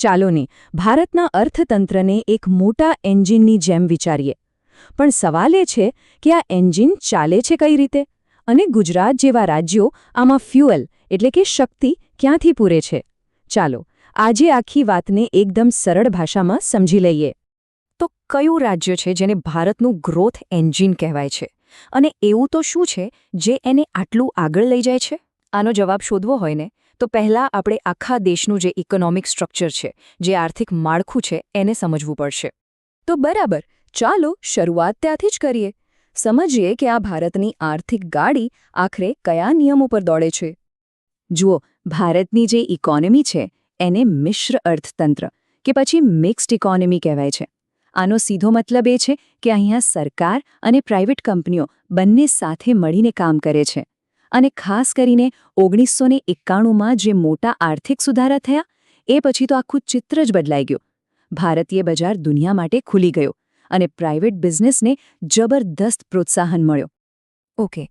ચાલો ને ભારતના અર્થતંત્રને એક મોટા એન્જિનની જેમ વિચારીએ. પણ સવાલ એ છે કે આ એન્જિન ચાલે છે કઈ રીતે? અને ગુજરાત જેવા રાજ્યો આમાં ફ્યુઅલ એટલે કે શક્તિ ક્યાંથી પૂરે છે? ચાલો આજે આખી વાતને એકદમ સરળ ભાષામાં સમજી લઈએ. તો કયું રાજ્ય છે જેને ભારતનું ગ્રોથ એન્જિન કહેવાય છે? અને એવું તો શું છે જે એને આટલું આગળ લઈ જાય છે? આનો જવાબ શોધવો હોય ને તો પહેલાં આપણે આખા દેશનું જે ઇકોનોમિક સ્ટ્રક્ચર છે, જે આર્થિક માળખું છે, એને સમજવું પડશે. તો બરાબર, ચાલો શરૂઆત ત્યાંથી જ કરીએ. સમજીએ કે આ ભારતની આર્થિક ગાડી આખરે કયા નિયમો પર દોડે છે. જુઓ, ભારતની જે ઇકોનોમી છે એને મિશ્ર અર્થતંત્ર કે પછી મિક્સ્ડ ઇકોનોમી કહેવાય છે. આનો સીધો મતલબ એ છે કે અહીંયા સરકાર અને પ્રાઇવેટ કંપનીઓ બંને સાથે મળીને કામ કરે છે. અને ખાસ કરીને 1991માં જે મોટા આર્થિક સુધારા થયા એ પછી તો આખું ચિત્ર જ બદલાઈ ગયું. ભારતીય બજાર દુનિયા માટે ખુલી ગયું અને પ્રાઇવેટ બિઝનેસને જબરદસ્ત પ્રોત્સાહન મળ્યો. ઓકે,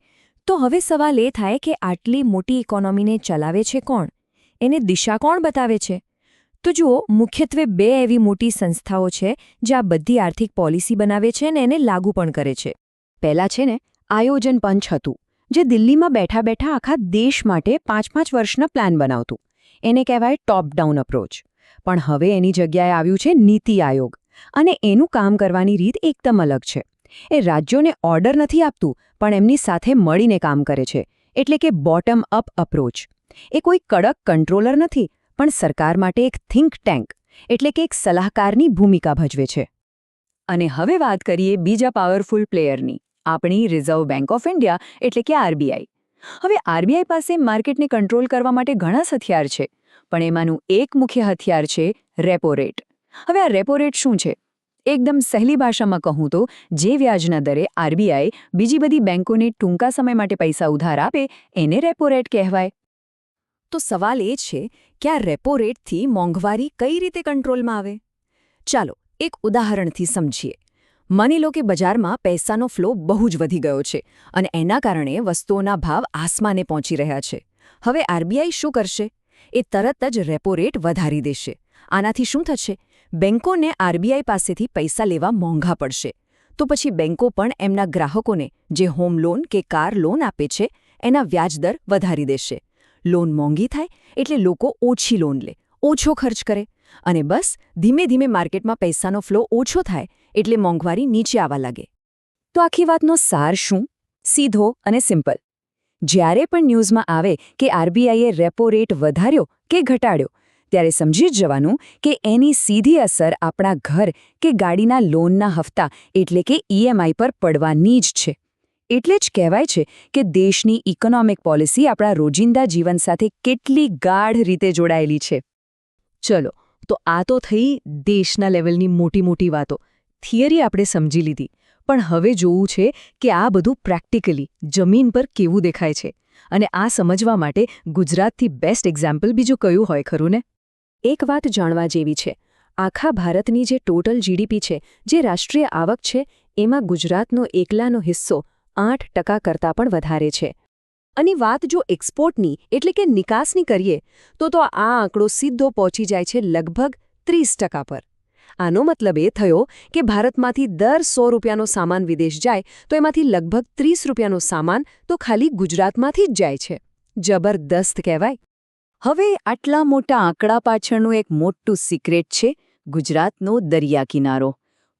તો હવે સવાલ એ થાય કે આટલી મોટી ઇકોનોમીને ચલાવે છે કોણ? એને દિશા કોણ બતાવે છે? તો જુઓ, મુખ્યત્વે બે એવી મોટી સંસ્થાઓ છે જે આ બધી આર્થિક પોલિસી બનાવે છે અને એને લાગુ પણ કરે છે. પહેલાં છે ને આયોજન પંચ હતું, જે દિલ્હીમાં બેઠા બેઠા આખા દેશ માટે 5-5 વર્ષના પ્લાન બનાવતું. એને કહેવાય ટોપ ડાઉન અપ્રોચ. પણ હવે એની જગ્યાએ આવ્યું છે નીતિ આયોગ, અને એનું કામ કરવાની રીત એકદમ અલગ છે. એ રાજ્યોને ઓર્ડર નથી આપતું, પણ એમની સાથે મળીને કામ કરે છે. એટલે કે બોટમ અપ અપ્રોચ. એ કોઈ કડક કંટ્રોલર નથી, પણ સરકાર માટે એક થિંક ટેન્ક એટલે કે એક સલાહકારની ભૂમિકા ભજવે છે. અને હવે વાત કરીએ બીજા પાવરફુલ પ્લેયરની, આપણી રિઝર્વ બેંક ઓફ ઇન્ડિયા એટલે કે આરબીઆઈ. હવે આરબીઆઈ પાસે માર્કેટને કંટ્રોલ કરવા માટે ઘણા હથિયાર છે, પણ એમાંનું એક મુખ્ય હથિયાર છે રેપો રેટ. હવે આ રેપો રેટ શું છે? એકદમ સહેલી ભાષામાં કહું તો જે વ્યાજના દરે આરબીઆઈ બીજી બધી બેંકોને ટૂંકા સમય માટે પૈસા ઉધાર આપે એને રેપો રેટ કહેવાય. તો સવાલ એ છે કે આ રેપો રેટથી મોંઘવારી કઈ રીતે કંટ્રોલમાં આવે? ચાલો એક ઉદાહરણથી સમજીએ. માની લો કે બજારમાં પૈસાનો ફ્લો બહુ જ વધી ગયો છે અને એના કારણે વસ્તુઓના ભાવ આસમાને પહોંચી રહ્યા છે. હવે આરબીઆઈ શું કરશે? એ તરત જ રેપો રેટ વધારી દેશે. આનાથી શું થશે? બેંકોને આરબીઆઈ પાસેથી પૈસા લેવા મોંઘા પડશે. તો પછી બેંકો પણ એમના ગ્રાહકોને જે હોમ લોન કે કાર લોન આપે છે એના વ્યાજદર વધારી દેશે. લોન મોંઘી થાય એટલે લોકો ઓછી લોન લે, ઓછો ખર્ચ કરે, અને બસ ધીમે ધીમે માર્કેટમાં પૈસાનો ફ્લો ઓછો થાય એટલે મોંઘવારી નીચે આવવા લાગે. તો આખી વાતનો સાર શું? સીધો અને સિમ્પલ. જ્યારે પણ ન્યૂઝમાં આવે કે આરબીઆઈએ રેપો રેટ વધાર્યો કે ઘટાડ્યો, ત્યારે સમજી જ જવાનું કે એની સીધી અસર આપણા ઘર કે ગાડીના લોનના હપ્તા એટલે કે ઈએમઆઈ પર પડવાની જ છે. એટલે જ કહેવાય છે કે દેશની ઇકોનોમિક પોલિસી આપણા રોજિંદા જીવન સાથે કેટલી ગાઢ રીતે જોડાયેલી છે. ચલો, તો આ તો થઈ દેશના લેવલની મોટી વાતો. થિયરી આપણે સમજી લીધી, પણ હવે જોવું છે કે આ બધું પ્રેક્ટિકલી જમીન પર કેવું દેખાય છે. અને આ સમજવા માટે ગુજરાતથી બેસ્ટ એક્ઝામ્પલ બીજું કયું હોય ખરું ને? એક વાત જાણવા જેવી છે. આખા ભારતની જે ટોટલ જીડીપી છે, જે રાષ્ટ્રીય આવક છે, એમાં ગુજરાતનો એકલાનો હિસ્સો 8% કરતાં પણ વધારે છે. અને વાત જો એક્સપોર્ટની એટલે કે નિકાસની કરીએ તો આ આંકડો સીધો પહોંચી જાય છે લગભગ 30% પર. આનો મતલબ એ થયો કે ભારતમાંથી દર 100 રૂપિયાનો સામાન વિદેશ જાય તો એમાંથી લગભગ 30 રૂપિયાનો સામાન તો ખાલી ગુજરાતમાંથી જ જાય છે. જબરદસ્ત કહેવાય. હવે આટલા મોટા આંકડા પાછળનું એક મોટું સિક્રેટ છે ગુજરાતનો દરિયા કિનારો.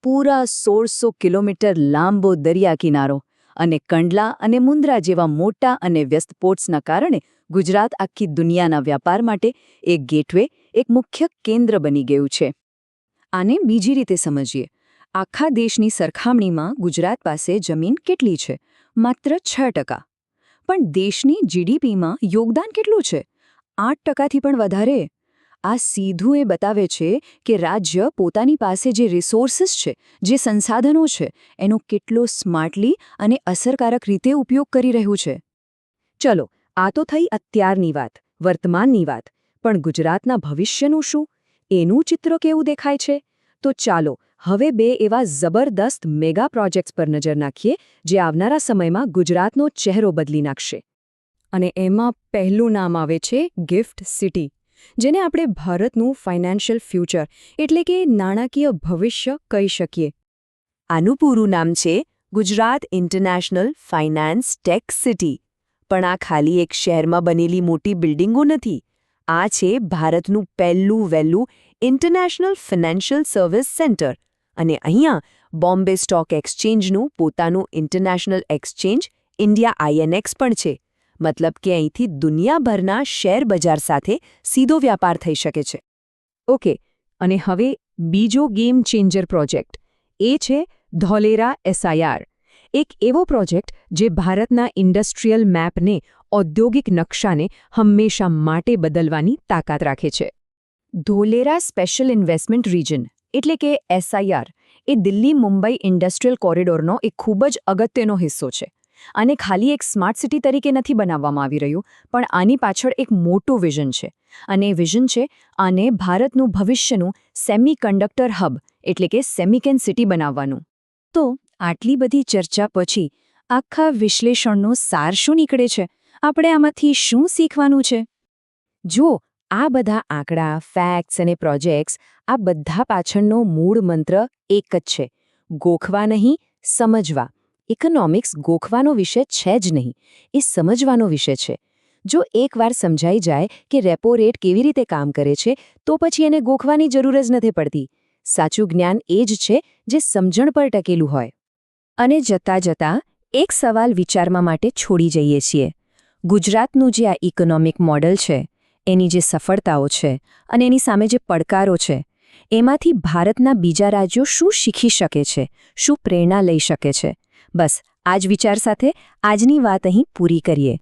પૂરા 1600 કિલોમીટર લાંબો દરિયા કિનારો. અને કંડલા અને મુન્દ્રા જેવા મોટા અને વ્યસ્ત પોર્ટ્સના કારણે ગુજરાત આખી દુનિયાના વ્યાપાર માટે એક ગેટવે, એક મુખ્ય કેન્દ્ર બની ગયું છે. આને બીજી રીતે સમજીએ. આખા દેશની સરખામણીમાં ગુજરાત પાસે જમીન કેટલી છે? માત્ર 6%. પણ દેશની જીડીપીમાં યોગદાન કેટલું છે? 8%થી પણ વધારે. આ સીધું એ બતાવે છે કે રાજ્ય પોતાની પાસે જે રિસોર્સિસ છે, જે સંસાધનો છે, એનો કેટલો સ્માર્ટલી અને અસરકારક રીતે ઉપયોગ કરી રહ્યું છે. ચલો, આ તો થઈ અત્યારની વાત, વર્તમાનની વાત. પણ ગુજરાતના ભવિષ્યનું શું? એનું ચિત્ર કેવું દેખાય છે? તો ચાલો હવે બે એવા જબરદસ્ત મેગા પ્રોજેક્ટ્સ પર નજર નાખીએ જે આવનારા સમયમાં ગુજરાતનો ચહેરો બદલી નાખશે. અને એમાં પહેલું નામ આવે છે ગિફ્ટ સિટી. જેને આપણે ભારતનું ફાઇનાન્શિયલ ફ્યુચર એટલે કે નાણાકીય ભવિષ્ય કહી શકીએ. આનું પૂરું નામ છે Gujarat international finance tech city. પણ આ ખાલી એક શહેરમાં બનેલી મોટી બિલ્ડિંગો નથી. આ છે ભારતનું પહેલું વહેલું ઇન્ટરનેશનલ ફાઇનાન્શિયલ સર્વિસ સેન્ટર. અને અહીંયા બોમ્બે સ્ટોક એક્સચેન્જનું પોતાનું ઇન્ટરનેશનલ એક્સચેન્જ ઇન્ડિયા INX પણ છે. મતલબ કે અહીંથી દુનિયાભરના શેર બજાર સાથે સીધો વ્યાપાર થઈ શકે છે. ઓકે, અને હવે બીજો ગેમ ચેન્જર પ્રોજેક્ટ એ છે ધોલેરા SIR. એક એવો પ્રોજેક્ટ જે ભારતના ઇન્ડસ્ટ્રીયલ મેપને, ઔદ્યોગિક નકશાને હંમેશા માટે બદલવાની તાકાત રાખે છે. ધોલેરા સ્પેશિયલ ઇન્વેસ્ટમેન્ટ રિજન એટલે કે SIR એ દિલ્હી મુંબઈ ઇન્ડસ્ટ્રીયલ કોરિડોરનો એક ખૂબ જ અગત્યનો હિસ્સો છે. આને ખાલી એક સ્માર્ટ સિટી તરીકે નથી બનાવવામાં આવી રહ્યું, પણ આની પાછળ એક મોટું વિઝન છે. અને એ વિઝન છે આને ભારતનું ભવિષ્યનું સેમિકન્ડક્ટર હબ એટલે કે સેમિકેન સિટી બનાવવાનું. તો આટલી બધી ચર્ચા પછી આખા વિશ્લેષણનો સાર શું નીકળે છે? આપણે આમાંથી શું શીખવાનું છે? જો આ બધા આંકડા, ફેક્ટ્સ અને પ્રોજેક્ટ્સ, આ બધા પાછળનો મૂળ મંત્ર એક જ છે: ગોખવા નહીં, સમજવા. ઇકોનોમિક્સ ગોખવાનો વિષય છે જ નહીં, એ સમજવાનો વિષય છે. જો એકવાર સમજાઈ જાય કે રેપો રેટ કેવી રીતે કામ કરે છે, તો પછી એને ગોખવાની જરૂર જ નથી પડતી. સાચું જ્ઞાન એ જ છે જે સમજણ પર ટકેલું હોય. અને જતાં જતાં એક સવાલ વિચારવા માટે છોડી જઈએ છીએ. ગુજરાતનું જે આ ઇકોનોમિક મોડલ છે, એની જે સફળતાઓ છે અને એની સામે જે પડકારો છે, એમાંથી ભારતના બીજા રાજ્યો શું શીખી શકે છે, શું પ્રેરણા લઈ શકે છે? બસ આ જ વિચાર સાથે આજની વાત અહીં પૂરી કરીએ.